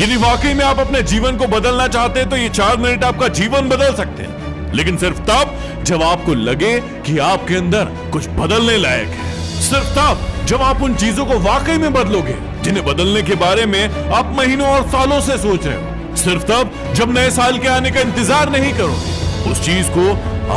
यदि वाकई में आप अपने जीवन को बदलना चाहते हैं तो ये 4 मिनट आपका जीवन बदल सकते हैं, लेकिन सिर्फ तब जब आपको लगे कि आपके अंदर कुछ बदलने लायक है। सिर्फ तब जब आप उन चीजों को वाकई में बदलोगे जिन्हें बदलने के बारे में आप महीनों और सालों से सोच रहे हो। सिर्फ तब जब नए साल के आने का इंतजार नहीं करोगे, उस चीज को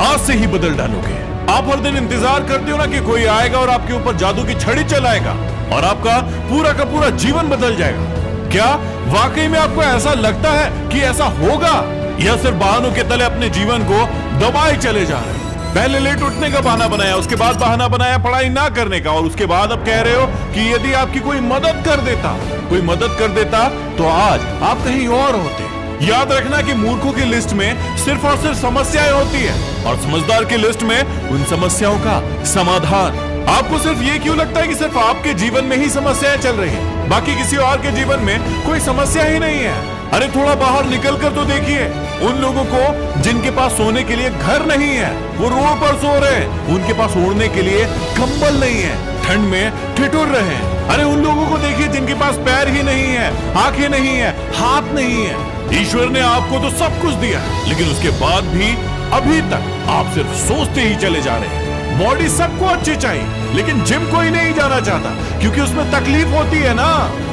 आज से ही बदल डालोगे। आप हर दिन इंतजार करते हो ना कि कोई आएगा और आपके ऊपर जादू की छड़ी चलाएगा और आपका पूरा का पूरा जीवन बदल जाएगा। क्या वाकई में आपको ऐसा लगता है कि ऐसा होगा, या सिर्फ बहानों के तले अपने जीवन को दबाए चले जा रहे हो? पहले लेट उठने का बहाना बनाया, उसके बाद बहाना बनाया पढ़ाई ना करने का, और उसके बाद अब कह रहे हो कि यदि आपकी कोई मदद कर देता तो आज आप कहीं और होते। याद रखना कि मूर्खों की लिस्ट में सिर्फ और सिर्फ समस्याएं होती है और समझदार की लिस्ट में उन समस्याओं का समाधान। आपको सिर्फ ये क्यों लगता है कि सिर्फ आपके जीवन में ही समस्याएं चल रही हैं, बाकी किसी और के जीवन में कोई समस्या ही नहीं है? अरे थोड़ा बाहर निकल कर तो देखिए उन लोगों को जिनके पास सोने के लिए घर नहीं है, वो रोड पर सो रहे हैं। उनके पास ओढ़ने के लिए कंबल नहीं है, ठंड में ठिठुर रहे हैं। अरे उन लोगों को देखिए जिनके पास पैर ही नहीं है, आंखें नहीं है, हाथ नहीं है। ईश्वर ने आपको तो सब कुछ दिया, लेकिन उसके बाद भी अभी तक आप सिर्फ सोचते ही चले जा रहे हैं। बॉडी सबको अच्छी चाहिए, लेकिन जिम कोई नहीं जाना चाहता क्योंकि उसमें तकलीफ होती है ना,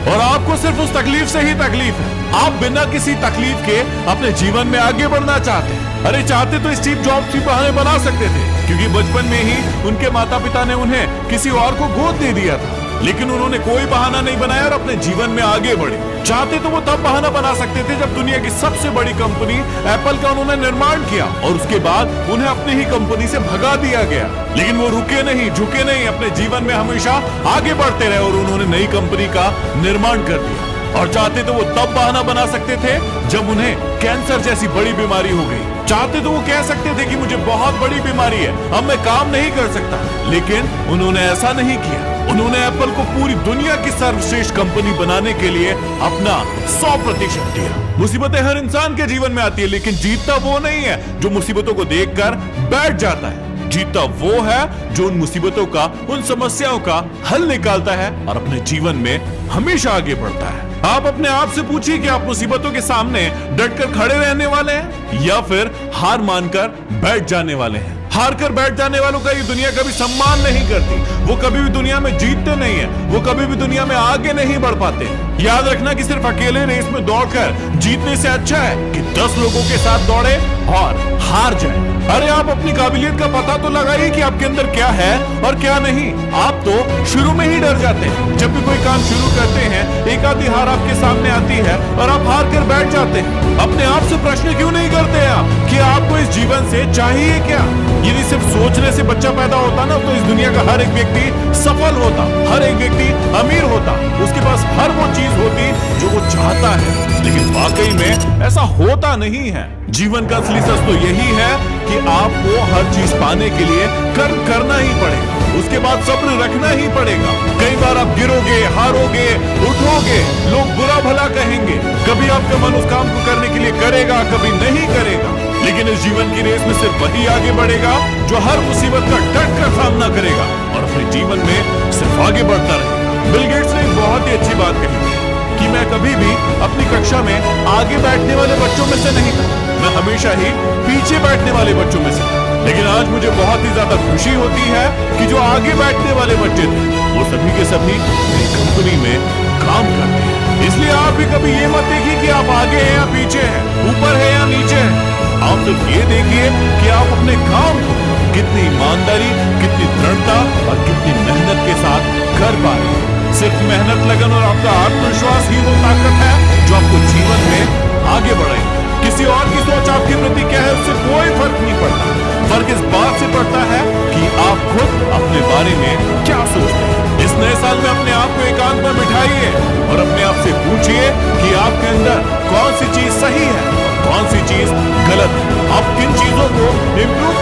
और आपको सिर्फ उस तकलीफ से ही तकलीफ है। आप बिना किसी तकलीफ के अपने जीवन में आगे बढ़ना चाहते हैं। अरे चाहते तो स्टीव जॉब्स भी बहाने बना सकते थे, क्योंकि बचपन में ही उनके माता पिता ने उन्हें किसी और को गोद दे दिया था, लेकिन उन्होंने कोई बहाना नहीं बनाया और अपने जीवन में आगे बढ़े। चाहते तो वो तब बहाना बना सकते थे जब दुनिया की सबसे बड़ी कंपनी एप्पल का उन्होंने निर्माण किया और उसके बाद उन्हें अपनी ही कंपनी से भगा दिया गया, लेकिन वो रुके नहीं, झुके नहीं, अपने जीवन में हमेशा आगे बढ़ते रहे और उन्होंने नई कंपनी का निर्माण कर दिया। और चाहते तो वो तब बहाना बना सकते थे जब उन्हें कैंसर जैसी बड़ी बीमारी हो गई। चाहते तो वो कह सकते थे कि मुझे बहुत बड़ी बीमारी है, अब मैं काम नहीं कर सकता, लेकिन उन्होंने ऐसा नहीं किया। उन्होंने एप्पल को पूरी दुनिया की सर्वश्रेष्ठ कंपनी बनाने के लिए अपना 100% दिया। मुसीबतें हर इंसान के जीवन में आती है, लेकिन जीतता वो नहीं है जो मुसीबतों को देखकर बैठ जाता है। जीतता वो है जो उन मुसीबतों का, उन समस्याओं का हल निकालता है और अपने जीवन में हमेशा आगे बढ़ता है। आप अपने आप से पूछिए कि आप मुसीबतों के सामने डटकर खड़े रहने वाले हैं या फिर हार मानकर बैठ जाने वाले हैं। हार कर बैठ जाने वालों का ये दुनिया कभी सम्मान नहीं करती, वो कभी भी दुनिया में जीतते नहीं है, वो कभी भी दुनिया में आगे नहीं बढ़ पाते। याद रखना कि सिर्फ अकेले रेस में दौड़कर जीतने से अच्छा है कि 10 लोगों के साथ दौड़े और हार जाए। अरे आप अपनी काबिलियत का पता तो लगाइए कि आपके अंदर क्या है और क्या नहीं। आप तो शुरू में ही डर जाते हैं। जब भी कोई काम शुरू करते हैं, एक आधी हार आपके सामने आती है और आप हार कर बैठ जाते हैं। अपने आप से प्रश्न क्यों नहीं करते हैं आप कि आपको इस जीवन से चाहिए क्या? यदि सिर्फ सोचने से बच्चा पैदा होता ना, तो इस दुनिया का हर एक व्यक्ति सफल होता, हर एक व्यक्ति अमीर होता, उसके पास हर वो चीज होती जो वो चाहता है। लेकिन वाकई में ऐसा होता नहीं है। जीवन का असली सच तो यही है कि आपको हर चीज पाने के लिए कर्म करना ही पड़ेगा, उसके बाद सब्र रखना ही पड़ेगा। कई बार आप गिरोगे, हारोगे, उठोगे, लोग बुरा भला कहेंगे, कभी आपका मन उस काम को करने के लिए करेगा, कभी नहीं करेगा, लेकिन इस जीवन की रेस में सिर्फ वही आगे बढ़ेगा जो हर मुसीबत का डट कर सामना करेगा और अपने जीवन में सिर्फ आगे बढ़ता रहेगा। बिल गेट्स ने एक बहुत ही अच्छी बात कही कि मैं कभी भी अपनी कक्षा में आगे बैठने वाले बच्चों में से नहीं था, मैं हमेशा ही पीछे बैठने वाले बच्चों में से था। लेकिन आज मुझे बहुत ही ज्यादा खुशी होती है कि जो आगे बैठने वाले बच्चे थे वो सभी के सभी मेरी कंपनी में काम करते हैं। इसलिए आप भी कभी ये मत देखिए कि आप आगे हैं या पीछे हैं, ऊपर है या नीचे है। आप सिर्फ ये देखिए कि आप अपने काम को कितनी ईमानदारी, कितनी दृढ़ता और कितनी मेहनत के साथ कर पा रहे हैं। सिर्फ मेहनत, लगन और आपका आत्मविश्वास ही वो ताकत है जो आपको जीवन में आगे बढ़ाएगी। किसी और की सोच आपके प्रति क्या है उससे कोई फर्क नहीं पड़ता। फर्क इस बात से पड़ता है कि आप खुद अपने बारे में क्या सोचते हैं। इस नए साल में अपने आप को एकांत में बिठाइए और अपने आप से पूछिए कि आपके अंदर कौन सी चीज सही है, कौन सी चीज गलत है। आप किन चीजों को इम्प्रूव